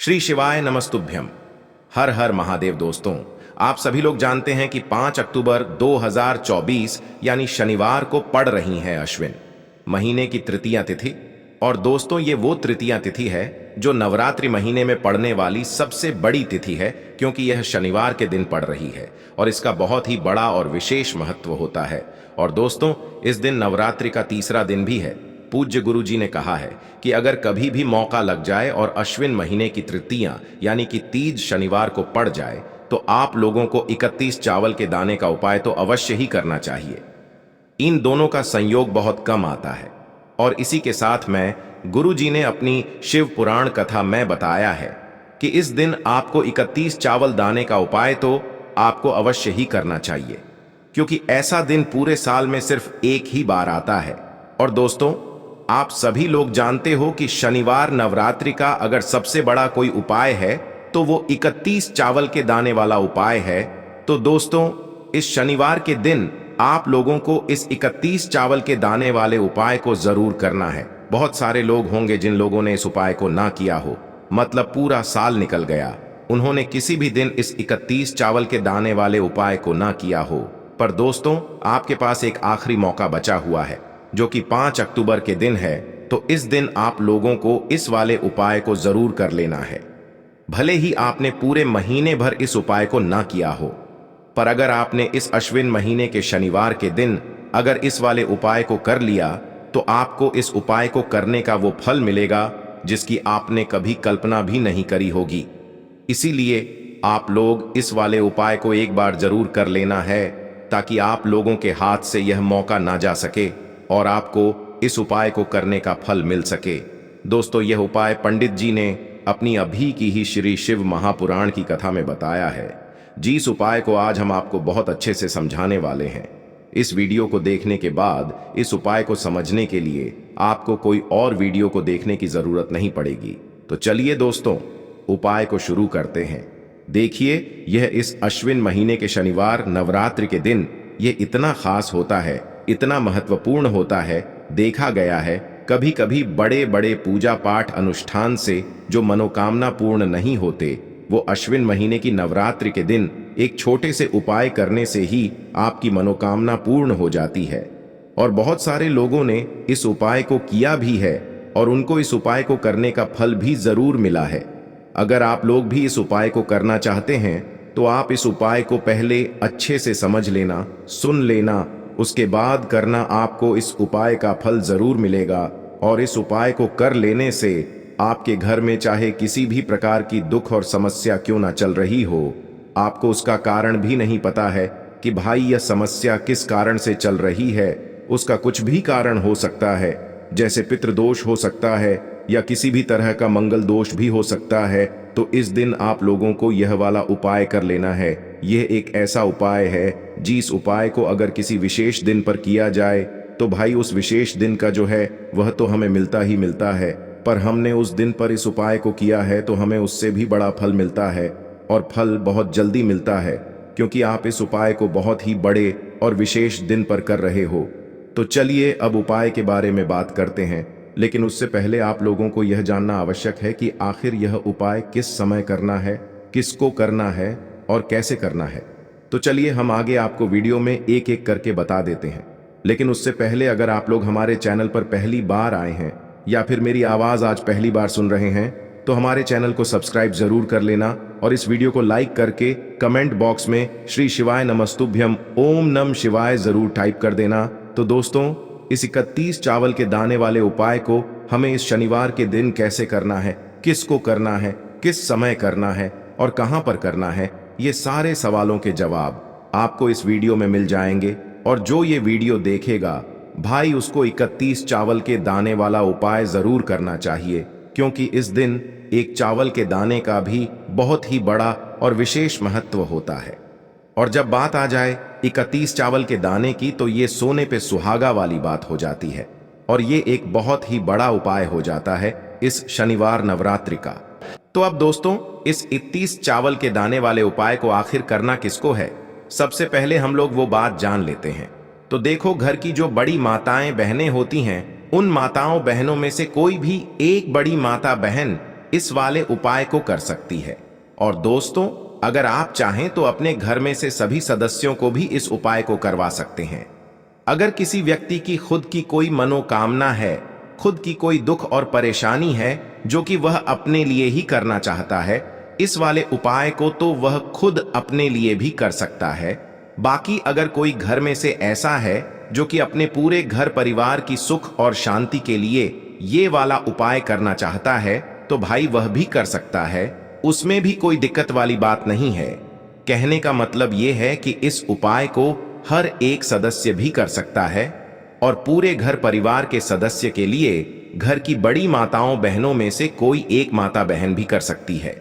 श्री शिवाय नमस्तुभ्यम। हर हर महादेव। दोस्तों, आप सभी लोग जानते हैं कि 5 अक्टूबर 2024 यानी शनिवार को पड़ रही है अश्विन महीने की तृतीया तिथि। और दोस्तों, ये वो तृतीया तिथि है जो नवरात्रि महीने में पड़ने वाली सबसे बड़ी तिथि है, क्योंकि यह शनिवार के दिन पड़ रही है और इसका बहुत ही बड़ा और विशेष महत्व होता है। और दोस्तों, इस दिन नवरात्रि का तीसरा दिन भी है। पूज्य गुरु जी ने कहा है कि अगर कभी भी मौका लग जाए और अश्विन महीने की तृतीया यानी कि तीज शनिवार को पड़ जाए, तो आप लोगों को 31 चावल के दाने का उपाय तो अवश्य ही करना चाहिए। इन दोनों का संयोग बहुत कम आता है। और इसी के साथ में गुरु जी ने अपनी शिव पुराण कथा में बताया है कि इस दिन आपको 31 चावल दाने का उपाय तो आपको अवश्य ही करना चाहिए, क्योंकि ऐसा दिन पूरे साल में सिर्फ एक ही बार आता है। और दोस्तों, आप सभी लोग जानते हो कि शनिवार नवरात्रि का अगर सबसे बड़ा कोई उपाय है तो वो 31 चावल के दाने वाला उपाय है। तो दोस्तों, इस शनिवार के दिन आप लोगों को इस 31 चावल के दाने वाले उपाय को जरूर करना है। बहुत सारे लोग होंगे जिन लोगों ने इस उपाय को ना किया हो, मतलब पूरा साल निकल गया, उन्होंने किसी भी दिन इस 31 चावल के दाने वाले उपाय को ना किया हो। पर दोस्तों, आपके पास एक आखिरी मौका बचा हुआ है, जो कि 5 अक्टूबर के दिन है। तो इस दिन आप लोगों को इस वाले उपाय को जरूर कर लेना है। भले ही आपने पूरे महीने भर इस उपाय को ना किया हो, पर अगर आपने इस अश्विन महीने के शनिवार के दिन अगर इस वाले उपाय को कर लिया, तो आपको इस उपाय को करने का वो फल मिलेगा जिसकी आपने कभी कल्पना भी नहीं करी होगी। इसीलिए आप लोग इस वाले उपाय को एक बार जरूर कर लेना है, ताकि आप लोगों के हाथ से यह मौका ना जा सके और आपको इस उपाय को करने का फल मिल सके। दोस्तों, यह उपाय पंडित जी ने अपनी अभी की ही श्री शिव महापुराण की कथा में बताया है। जिस उपाय को आज हम आपको बहुत अच्छे से समझाने वाले हैं। इस वीडियो को देखने के बाद इस उपाय को समझने के लिए आपको कोई और वीडियो को देखने की जरूरत नहीं पड़ेगी। तो चलिए दोस्तों, उपाय को शुरू करते हैं। देखिए, यह इस अश्विन महीने के शनिवार नवरात्रि के दिन यह इतना खास होता है, इतना महत्वपूर्ण होता है। देखा गया है कभी कभी बड़े बड़े पूजा पाठ अनुष्ठान से जो मनोकामना पूर्ण नहीं होते, वो अश्विन महीने की नवरात्रि के दिन एक छोटे से उपाय करने से ही आपकी मनोकामना पूर्ण हो जाती है। और बहुत सारे लोगों ने इस उपाय को किया भी है और उनको इस उपाय को करने का फल भी जरूर मिला है। अगर आप लोग भी इस उपाय को करना चाहते हैं, तो आप इस उपाय को पहले अच्छे से समझ लेना, सुन लेना, उसके बाद करना। आपको इस उपाय का फल जरूर मिलेगा। और इस उपाय को कर लेने से आपके घर में चाहे किसी भी प्रकार की दुख और समस्या क्यों ना चल रही हो, आपको उसका कारण भी नहीं पता है कि भाई यह समस्या किस कारण से चल रही है। उसका कुछ भी कारण हो सकता है, जैसे पितृदोष हो सकता है या किसी भी तरह का मंगल दोष भी हो सकता है। तो इस दिन आप लोगों को यह वाला उपाय कर लेना है। यह एक ऐसा उपाय है जिस उपाय को अगर किसी विशेष दिन पर किया जाए, तो भाई उस विशेष दिन का जो है वह तो हमें मिलता ही मिलता है। पर हमने उस दिन पर इस उपाय को किया है तो हमें उससे भी बड़ा फल मिलता है, और फल बहुत जल्दी मिलता है, क्योंकि आप इस उपाय को बहुत ही बड़े और विशेष दिन पर कर रहे हो। तो चलिए अब उपाय के बारे में बात करते हैं। लेकिन उससे पहले आप लोगों को यह जानना आवश्यक है कि आखिर यह उपाय किस समय करना है, किसको करना है और कैसे करना है। तो चलिए हम आगे आपको वीडियो में एक एक करके बता देते हैं। लेकिन उससे पहले अगर आप लोग हमारे चैनल पर पहली बार आए हैं या फिर मेरी आवाज आज पहली बार सुन रहे हैं, तो हमारे चैनल को सब्सक्राइब जरूर कर लेना और इस वीडियो को लाइक करके कमेंट बॉक्स में श्री शिवाय नमस्तुभ्यम ओम नम शिवाय जरूर टाइप कर देना। तो दोस्तों, इस 31 चावल के दाने वाले उपाय को हमें इस शनिवार के दिन कैसे करना है, किसको करना है, किस समय करना है और कहां पर करना है, ये सारे सवालों के जवाब आपको इस वीडियो में मिल जाएंगे। और जो ये वीडियो देखेगा भाई, उसको 31 चावल के दाने वाला उपाय जरूर करना चाहिए, क्योंकि इस दिन एक चावल के दाने का भी बहुत ही बड़ा और विशेष महत्व होता है। और जब बात आ जाए 31 चावल के दाने की, तो ये सोने पे सुहागा वाली बात हो जाती है और ये एक बहुत ही बड़ा उपाय हो जाता है इस शनिवार नवरात्रि का। तो अब दोस्तों, इस 31 चावल के दाने वाले उपाय को आखिर करना किसको है, सबसे पहले हम लोग वो बात जान लेते हैं। तो देखो, घर की जो बड़ी माताएं बहनें होती हैं, उन माताओं बहनों में से कोई भी एक बड़ी माता बहन इस वाले उपाय को कर सकती है। और दोस्तों, अगर आप चाहें तो अपने घर में से सभी सदस्यों को भी इस उपाय को करवा सकते हैं। अगर किसी व्यक्ति की खुद की कोई मनोकामना है, खुद की कोई दुख और परेशानी है जो कि वह अपने लिए ही करना चाहता है, इस वाले उपाय को तो वह खुद अपने लिए भी कर सकता है। बाकी अगर कोई घर में से ऐसा है जो कि अपने पूरे घर परिवार की सुख और शांति के लिए ये वाला उपाय करना चाहता है, तो भाई वह भी कर सकता है, उसमें भी कोई दिक्कत वाली बात नहीं है। कहने का मतलब ये है कि इस उपाय को हर एक सदस्य भी कर सकता है और पूरे घर परिवार के सदस्य के लिए घर की बड़ी माताओं बहनों में से कोई एक माता बहन भी कर सकती है।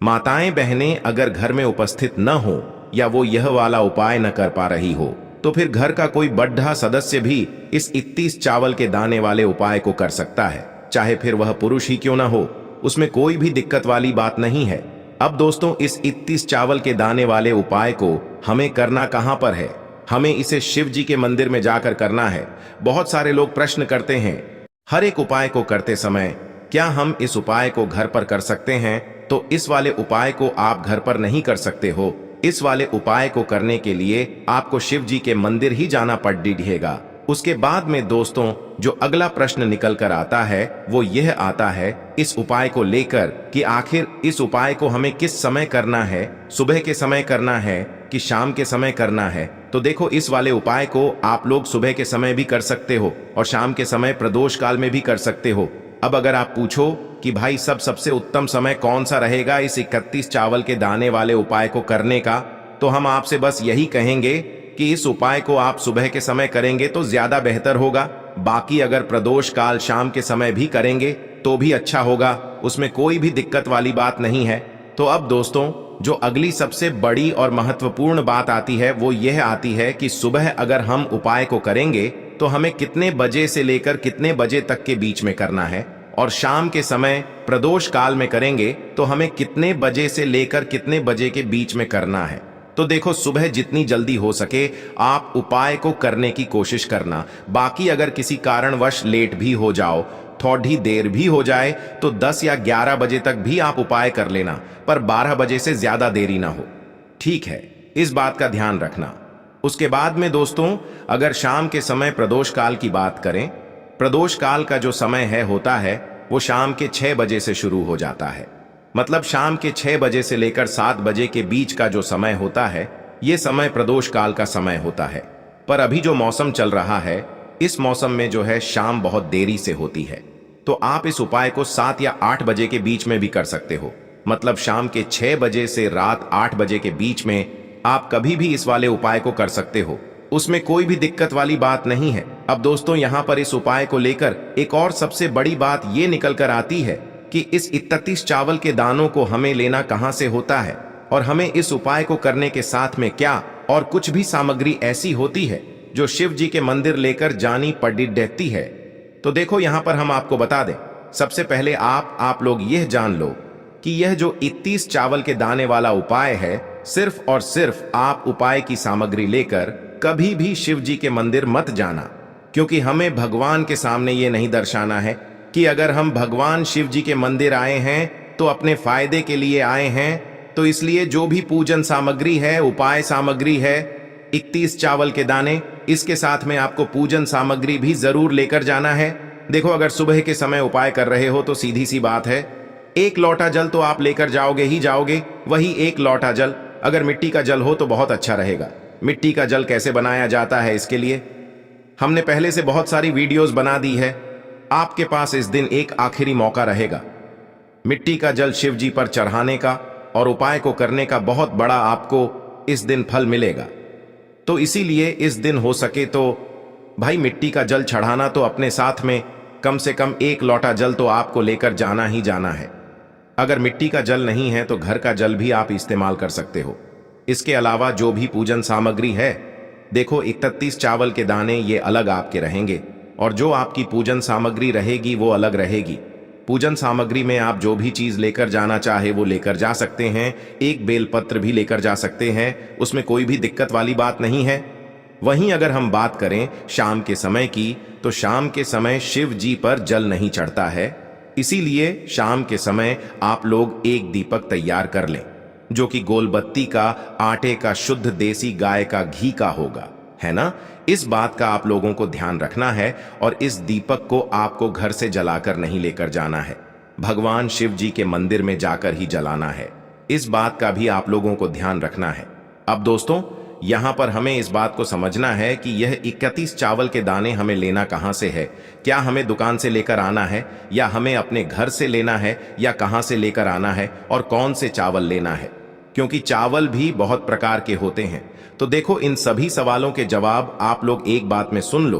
माताएं बहनें अगर घर में उपस्थित न हो या वो यह वाला उपाय न कर पा रही हो, तो फिर घर का कोई बड़ा सदस्य भी इस 31 चावल के दाने वाले उपाय को कर सकता है, चाहे फिर वह पुरुष ही क्यों ना हो, उसमें कोई भी दिक्कत वाली बात नहीं है। अब दोस्तों, इस 31 चावल के दाने वाले उपाय को हमें करना कहां पर है? हमें इसे शिव जी के मंदिर में जाकर करना है। बहुत सारे लोग प्रश्न करते हैं, हर एक उपाय को करते समय क्या हम इस उपाय को घर पर कर सकते हैं? तो इस वाले उपाय को आप घर पर नहीं कर सकते हो। इस वाले उपाय को करने के लिए आपको शिव जी के मंदिर ही जाना पड़ेगा। उसके बाद में दोस्तों, जो अगला प्रश्न निकल कर आता है वो यह आता है इस उपाय को लेकर कि आखिर इस उपाय को हमें किस समय करना है, सुबह के समय करना है कि शाम के समय करना है? तो देखो, इस वाले उपाय को आप लोग सुबह के समय भी कर सकते हो और शाम के समय प्रदोष काल में भी कर सकते हो। अब अगर आप पूछो कि भाई सबसे उत्तम समय कौन सा रहेगा इस 31 चावल के दाने वाले उपाय को करने का, तो हम आपसे बस यही कहेंगे कि इस उपाय को आप सुबह के समय करेंगे तो ज्यादा बेहतर होगा। बाकी अगर प्रदोष काल शाम के समय भी करेंगे तो भी अच्छा होगा, उसमें कोई भी दिक्कत वाली बात नहीं है। तो अब दोस्तों, जो अगली सबसे बड़ी और महत्वपूर्ण बात आती है वो यह आती है कि सुबह अगर हम उपाय को करेंगे तो हमें कितने बजे से लेकर कितने बजे तक के बीच में करना है, और शाम के समय प्रदोष काल में करेंगे तो हमें कितने बजे से लेकर कितने बजे के बीच में करना है। तो देखो, सुबह जितनी जल्दी हो सके आप उपाय को करने की कोशिश करना। बाकी अगर किसी कारणवश लेट भी हो जाओ, थोड़ी देर भी हो जाए, तो 10 या 11 बजे तक भी आप उपाय कर लेना, पर 12 बजे से ज्यादा देरी ना हो। ठीक है, इस बात का ध्यान रखना। उसके बाद में दोस्तों, अगर शाम के समय प्रदोष काल की बात करें, प्रदोष काल का जो समय है होता है वो शाम के 6 बजे से शुरू हो जाता है। मतलब शाम के 6 बजे से लेकर 7 बजे के बीच का जो समय होता है, ये समय प्रदोष काल का समय होता है। पर अभी जो मौसम चल रहा है, इस मौसम में जो है शाम बहुत देरी से होती है, तो आप इस उपाय को 7 या 8 बजे के बीच में भी कर सकते हो। मतलब शाम के 6 बजे से रात 8 बजे के बीच में आप कभी भी इस वाले उपाय को कर सकते हो, उसमें कोई भी दिक्कत वाली बात नहीं है। अब दोस्तों, यहाँ पर इस उपाय को लेकर एक और सबसे बड़ी बात ये निकल कर आती है कि इस 31 चावल के दानों को हमें लेना कहां से होता है, और हमें इस उपाय को करने के साथ में क्या और कुछ भी सामग्री ऐसी होती है जो शिव जी के मंदिर लेकर जानी पड़ी रहती है। तो देखो, यहां पर हम आपको बता दें, सबसे पहले आप लोग यह जान लो कि यह जो 31 चावल के दाने वाला उपाय है, सिर्फ और सिर्फ आप उपाय की सामग्री लेकर कभी भी शिव जी के मंदिर मत जाना, क्योंकि हमें भगवान के सामने ये नहीं दर्शाना है कि अगर हम भगवान शिव जी के मंदिर आए हैं तो अपने फायदे के लिए आए हैं। तो इसलिए जो भी पूजन सामग्री है, उपाय सामग्री है, 31 चावल के दाने, इसके साथ में आपको पूजन सामग्री भी जरूर लेकर जाना है। देखो, अगर सुबह के समय उपाय कर रहे हो तो सीधी सी बात है, 1 लोटा जल तो आप लेकर जाओगे ही जाओगे। वही 1 लोटा जल अगर मिट्टी का जल हो तो बहुत अच्छा रहेगा। मिट्टी का जल कैसे बनाया जाता है, इसके लिए हमने पहले से बहुत सारी वीडियोस बना दी है। आपके पास इस दिन एक आखिरी मौका रहेगा मिट्टी का जल शिव जी पर चढ़ाने का, और उपाय को करने का बहुत बड़ा आपको इस दिन फल मिलेगा। तो इसीलिए इस दिन हो सके तो भाई मिट्टी का जल चढ़ाना तो अपने साथ में कम से कम 1 लोटा जल तो आपको लेकर जाना ही जाना है। अगर मिट्टी का जल नहीं है तो घर का जल भी आप इस्तेमाल कर सकते हो। इसके अलावा जो भी पूजन सामग्री है, देखो 31 चावल के दाने ये अलग आपके रहेंगे, और जो आपकी पूजन सामग्री रहेगी वो अलग रहेगी। पूजन सामग्री में आप जो भी चीज लेकर जाना चाहे वो लेकर जा सकते हैं। एक बेलपत्र भी लेकर जा सकते हैं, उसमें कोई भी दिक्कत वाली बात नहीं है। वहीं अगर हम बात करें शाम के समय की, तो शाम के समय शिव जी पर जल नहीं चढ़ता है। इसीलिए शाम के समय आप लोग एक दीपक तैयार कर लें, जो कि गोलबत्ती का, आटे का, शुद्ध देसी गाय का घी का होगा, है ना। इस बात का आप लोगों को ध्यान रखना है और इस दीपक को आपको घर से जलाकर नहीं लेकर जाना है, भगवान शिव जी के मंदिर में जाकर ही जलाना है। इस बात का भी आप लोगों को ध्यान रखना है। अब दोस्तों, यहां पर हमें इस बात को समझना है कि यह 31 चावल के दाने हमें लेना कहां से है। क्या हमें दुकान से लेकर आना है, या हमें अपने घर से लेना है, या कहां से लेकर आना है, और कौन से चावल लेना है, क्योंकि चावल भी बहुत प्रकार के होते हैं। तो देखो, इन सभी सवालों के जवाब आप लोग एक बात में सुन लो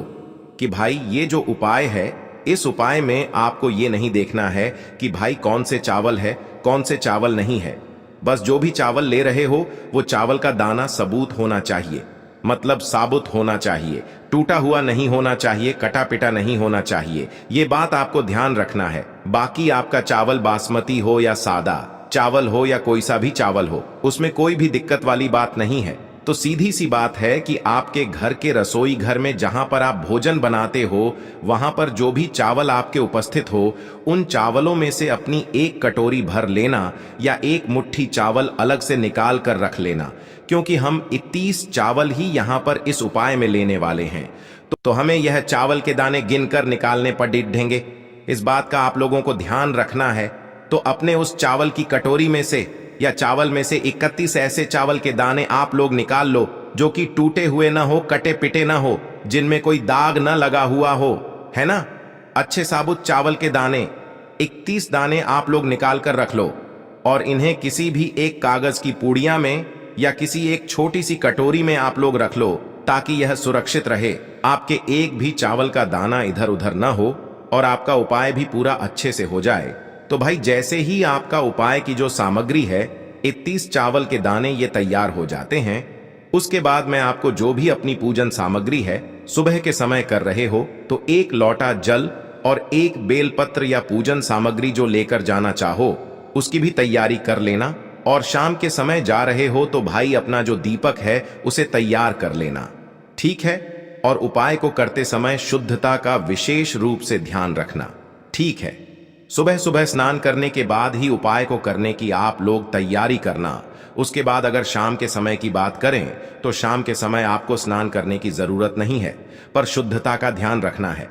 कि भाई ये जो उपाय है, इस उपाय में आपको ये नहीं देखना है कि भाई कौन से चावल है, कौन से चावल नहीं है। बस जो भी चावल ले रहे हो वो चावल का दाना सबूत होना चाहिए, मतलब साबुत होना चाहिए, टूटा हुआ नहीं होना चाहिए, कटा पिटा नहीं होना चाहिए। ये बात आपको ध्यान रखना है। बाकी आपका चावल बासमती हो या सादा चावल हो या कोई सा भी चावल हो, उसमें कोई भी दिक्कत वाली बात नहीं है। तो सीधी सी बात है कि आपके घर के रसोई घर में जहां पर आप भोजन बनाते हो, वहां पर जो भी चावल आपके उपस्थित हो, उन चावलों में से अपनी एक कटोरी भर लेना या एक मुट्ठी चावल अलग से निकाल कर रख लेना, क्योंकि हम 31 चावल ही यहां पर इस उपाय में लेने वाले हैं। तो हमें यह चावल के दाने गिनकर निकालने पर डिढेंगे। इस बात का आप लोगों को ध्यान रखना है। तो अपने उस चावल की कटोरी में से या चावल में से 31 ऐसे चावल के दाने आप लोग निकाल लो जो कि टूटे हुए ना हो, कटे पिटे ना हो, जिनमें कोई दाग ना लगा हुआ हो, है ना। अच्छे साबुत चावल के दाने 31 दाने आप लोग निकाल कर रख लो और इन्हें किसी भी एक कागज की पुड़िया में या किसी एक छोटी सी कटोरी में आप लोग रख लो, ताकि यह सुरक्षित रहे, आपके एक भी चावल का दाना इधर उधर ना हो और आपका उपाय भी पूरा अच्छे से हो जाए। तो भाई जैसे ही आपका उपाय की जो सामग्री है, 31 चावल के दाने ये तैयार हो जाते हैं, उसके बाद मैं आपको जो भी अपनी पूजन सामग्री है सुबह के समय कर रहे हो, तो एक लोटा जल और एक बेलपत्र या पूजन सामग्री जो लेकर जाना चाहो उसकी भी तैयारी कर लेना। और शाम के समय जा रहे हो तो भाई अपना जो दीपक है उसे तैयार कर लेना, ठीक है। और उपाय को करते समय शुद्धता का विशेष रूप से ध्यान रखना, ठीक है। सुबह सुबह स्नान करने के बाद ही उपाय को करने की आप लोग तैयारी करना। उसके बाद अगर शाम के समय की बात करें तो शाम के समय आपको स्नान करने की जरूरत नहीं है, पर शुद्धता का ध्यान रखना है।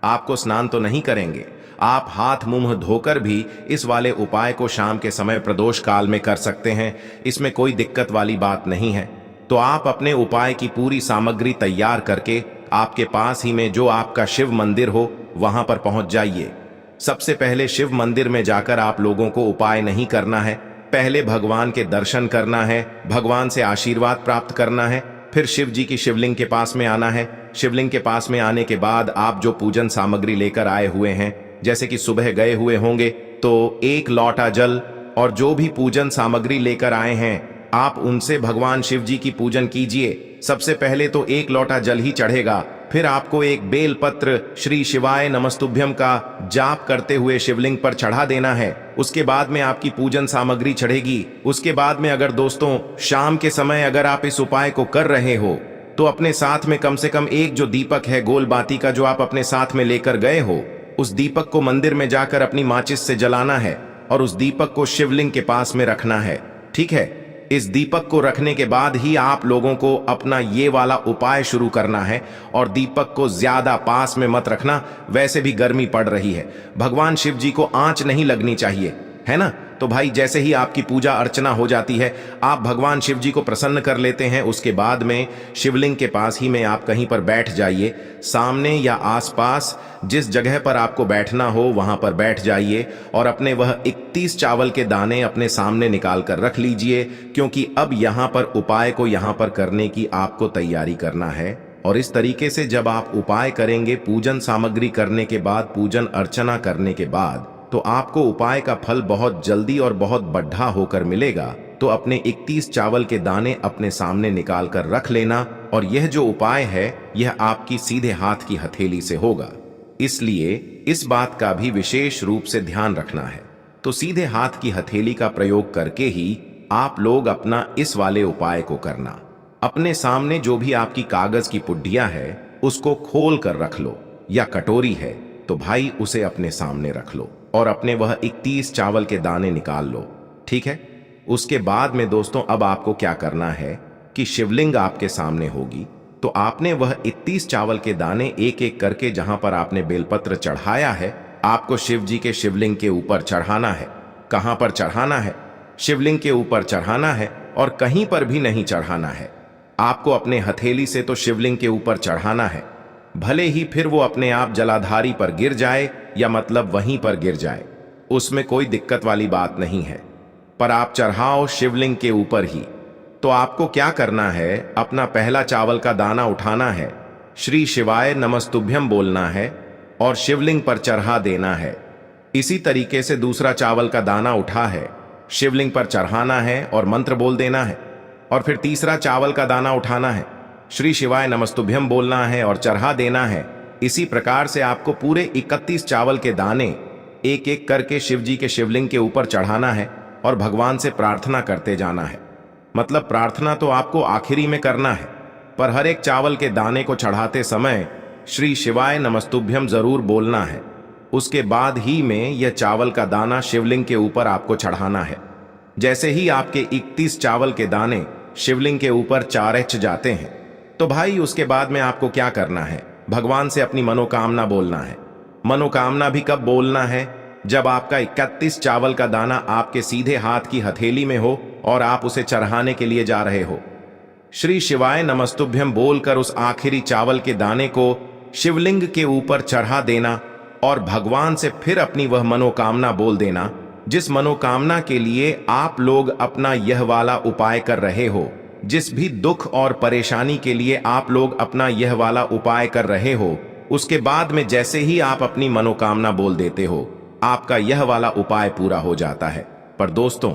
आपको स्नान तो नहीं करेंगे, आप हाथ मुंह धोकर भी इस वाले उपाय को शाम के समय प्रदोष काल में कर सकते हैं, इसमें कोई दिक्कत वाली बात नहीं है। तो आप अपने उपाय की पूरी सामग्री तैयार करके आपके पास ही में जो आपका शिव मंदिर हो वहां पर पहुंच जाइए। सबसे पहले शिव मंदिर में जाकर आप लोगों को उपाय नहीं करना है, पहले भगवान के दर्शन करना है, भगवान से आशीर्वाद प्राप्त करना है, फिर शिव जी की शिवलिंग के पास में आना है। शिवलिंग के पास में आने के बाद आप जो पूजन सामग्री लेकर आए हुए हैं, जैसे कि सुबह गए हुए होंगे तो एक लोटा जल और जो भी पूजन सामग्री लेकर आए हैं आप उनसे भगवान शिव जी की पूजन कीजिए। सबसे पहले तो एक लोटा जल ही चढ़ेगा, फिर आपको एक बेलपत्र श्री शिवाय नमस्तुभ्यम का जाप करते हुए शिवलिंग पर चढ़ा देना है। उसके बाद में आपकी पूजन सामग्री चढ़ेगी। उसके बाद में अगर दोस्तों शाम के समय अगर आप इस उपाय को कर रहे हो तो अपने साथ में कम से कम एक जो दीपक है गोल बाती का जो आप अपने साथ में लेकर गए हो, उस दीपक को मंदिर में जाकर अपनी माचिस से जलाना है और उस दीपक को शिवलिंग के पास में रखना है, ठीक है। इस दीपक को रखने के बाद ही आप लोगों को अपना ये वाला उपाय शुरू करना है और दीपक को ज्यादा पास में मत रखना, वैसे भी गर्मी पड़ रही है, भगवान शिव जी को आंच नहीं लगनी चाहिए, है ना। तो भाई जैसे ही आपकी पूजा अर्चना हो जाती है, आप भगवान शिव जी को प्रसन्न कर लेते हैं, उसके बाद में शिवलिंग के पास ही में आप कहीं पर बैठ जाइए। सामने या आसपास जिस जगह पर आपको बैठना हो वहां पर बैठ जाइए और अपने वह 31 चावल के दाने अपने सामने निकाल कर रख लीजिए, क्योंकि अब यहां पर उपाय को यहां पर करने की आपको तैयारी करना है। और इस तरीके से जब आप उपाय करेंगे, पूजन सामग्री करने के बाद, पूजन अर्चना करने के बाद, तो आपको उपाय का फल बहुत जल्दी और बहुत बढ़ा होकर मिलेगा। तो अपने 31 चावल के दाने अपने सामने निकाल कर रख लेना और यह जो उपाय है यह आपकी सीधे हाथ की हथेली से होगा, इसलिए इस बात का भी विशेष रूप से ध्यान रखना है। तो सीधे हाथ की हथेली का प्रयोग करके ही आप लोग अपना इस वाले उपाय को करना। अपने सामने जो भी आपकी कागज की पुड्डिया है उसको खोल कर रख लो, या कटोरी है तो भाई उसे अपने सामने रख लो और अपने वह 31 चावल के दाने निकाल लो। ठीक है। उसके बाद में दोस्तों अब आपको क्या करना है कि शिवलिंग आपके सामने होगी, तो आपने वह 31 चावल के दाने एक एक करके जहां पर आपने बेलपत्र चढ़ाया है, आपको शिव जी के शिवलिंग के ऊपर चढ़ाना है। कहां पर चढ़ाना है? शिवलिंग के ऊपर चढ़ाना है और कहीं पर भी नहीं चढ़ाना है। आपको अपने हथेली से तो शिवलिंग के ऊपर चढ़ाना है, भले ही फिर वो अपने आप जलाधारी पर गिर जाए या मतलब वहीं पर गिर जाए, उसमें कोई दिक्कत वाली बात नहीं है, पर आप चढ़ाओ शिवलिंग के ऊपर ही। तो आपको क्या करना है, अपना पहला चावल का दाना उठाना है, श्री शिवाय नमस्तुभ्यम बोलना है और शिवलिंग पर चढ़ा देना है। इसी तरीके से दूसरा चावल का दाना उठा है, शिवलिंग पर चढ़ाना है और मंत्र बोल देना है। और फिर तीसरा चावल का दाना उठाना है, श्री शिवाय नमस्तुभ्यम बोलना है और चढ़ा देना है। इसी प्रकार से आपको पूरे 31 चावल के दाने एक एक करके शिव जी के शिवलिंग के ऊपर चढ़ाना है और भगवान से प्रार्थना करते जाना है। मतलब प्रार्थना तो आपको आखिरी में करना है, पर हर एक चावल के दाने को चढ़ाते समय श्री शिवाय नमस्तुभ्यम जरूर बोलना है। उसके बाद ही में यह चावल का दाना शिवलिंग के ऊपर आपको चढ़ाना है। जैसे ही आपके 31 चावल के दाने शिवलिंग के ऊपर चारच जाते हैं, तो भाई उसके बाद में आपको क्या करना है, भगवान से अपनी मनोकामना बोलना है। मनोकामना भी कब बोलना है? जब आपका 31 चावल का दाना आपके सीधे हाथ की हथेली में हो और आप उसे चढ़ाने के लिए जा रहे हो। श्री शिवाय नमस्तुभ्यम बोलकर उस आखिरी चावल के दाने को शिवलिंग के ऊपर चढ़ा देना और भगवान से फिर अपनी वह मनोकामना बोल देना, जिस मनोकामना के लिए आप लोग अपना यह वाला उपाय कर रहे हो, जिस भी दुख और परेशानी के लिए आप लोग अपना यह वाला उपाय कर रहे हो। उसके बाद में जैसे ही आप अपनी मनोकामना बोल देते हो, आपका यह वाला उपाय पूरा हो जाता है। पर दोस्तों,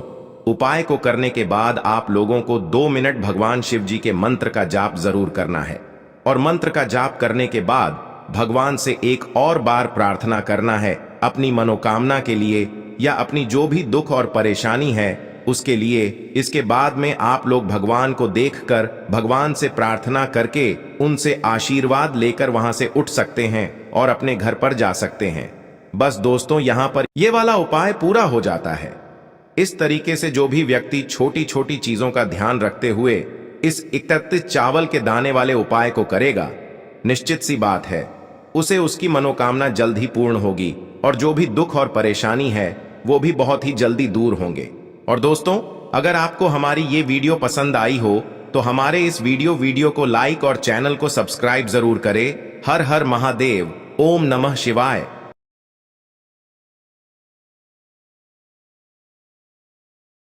उपाय को करने के बाद आप लोगों को 2 मिनट भगवान शिव जी के मंत्र का जाप जरूर करना है और मंत्र का जाप करने के बाद भगवान से एक और बार प्रार्थना करना है अपनी मनोकामना के लिए या अपनी जो भी दुख और परेशानी है उसके लिए। इसके बाद में आप लोग भगवान को देखकर भगवान से प्रार्थना करके उनसे आशीर्वाद लेकर वहां से उठ सकते हैं और अपने घर पर जा सकते हैं। बस दोस्तों, यहां पर ये वाला उपाय पूरा हो जाता है। इस तरीके से जो भी व्यक्ति छोटी छोटी चीजों का ध्यान रखते हुए इस 31 चावल के दाने वाले उपाय को करेगा, निश्चित सी बात है उसे उसकी मनोकामना जल्द ही पूर्ण होगी और जो भी दुख और परेशानी है वो भी बहुत ही जल्दी दूर होंगे। और दोस्तों, अगर आपको हमारी ये वीडियो पसंद आई हो तो हमारे इस वीडियो को लाइक और चैनल को सब्सक्राइब जरूर करें। हर हर महादेव, ओम नमः शिवाय।